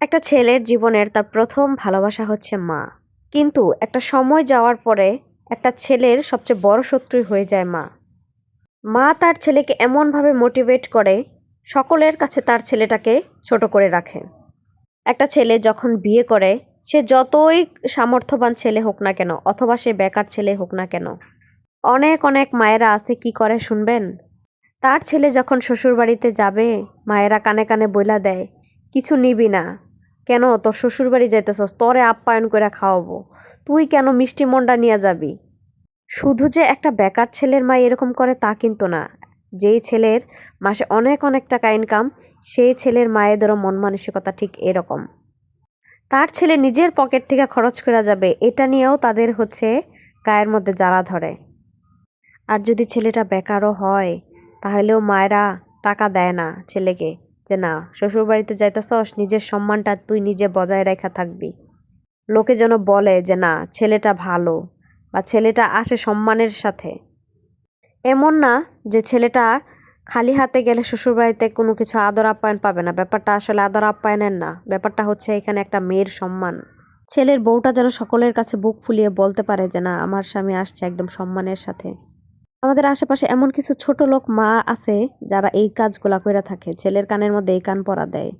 একটা ছেলের জীবনের তার প্রথম ভালোবাসা হচ্ছে মা। কিন্তু একটা সময় যাওয়ার পরে একটা ছেলের সবচেয়ে বড় শত্রুই হয়ে যায় মা। মা তার ছেলেকে এমনভাবে মোটিভেট করে, সকলের কাছে তার ছেলেটাকে ছোট করে রাখে। একটা ছেলে যখন বিয়ে করে, সে যতই সামর্থ্যবান ছেলে হোক না কেন অথবা সে বেকার ছেলে হোক না কেন, অনেক অনেক মায়েরা আছে কি করে শুনবেন? তার ছেলে যখন শ্বশুরবাড়িতে যাবে, মায়েরা কানে কানে বইলা দেয়, কিছু নিবি না কেন? তোর শ্বশুরবাড়ি যাইতেছস, তোরে আপ্যায়ন করে খাওয়াবো, তুই কেন মিষ্টি মন্ডা নিয়ে যাবি? শুধু যে একটা বেকার ছেলের মা এরকম করে তা কিন্তু না। যেই ছেলের মাসে অনেক অনেক টাকা ইনকাম, সেই ছেলের মায়েদেরও মন মানসিকতা ঠিক এরকম। তার ছেলে নিজের পকেট থেকে খরচ করা যাবে, এটা নিয়েও তাদের গায়ের মধ্যে জ্বালা ধরে। আর যদি ছেলেটা বেকারও হয়, তাহলেও মায়েরা টাকা দেয় না ছেলেকে, যে না, শ্বশুরবাড়িতে যাইতেছস, নিজের সম্মানটা তুই নিজে বজায় রেখা থাকবি। লোকে যেন বলে যে না, ছেলেটা ভালো বা ছেলেটা আসে সম্মানের সাথে। এমন না যে ছেলেটা খালি হাতে গেলে শ্বশুরবাড়িতে কোনো কিছু আদর আপ্যায়ন পাবে না। ব্যাপারটা আসলে আদর আপ্যায়নের না, ব্যাপারটা হচ্ছে এখানে একটা মেয়ের সম্মান। ছেলের বউটা যেন সকলের কাছে বুক ফুলিয়ে বলতে পারে যে না, আমার স্বামী আসছে একদম সম্মানের সাথে। আমাদের আশেপাশে এমন কিছু ছোট লোক মা আছে যারা এই কাজগুলা কইরা থাকে, ছেলের কানের মধ্যে এই কান পরা দেয়।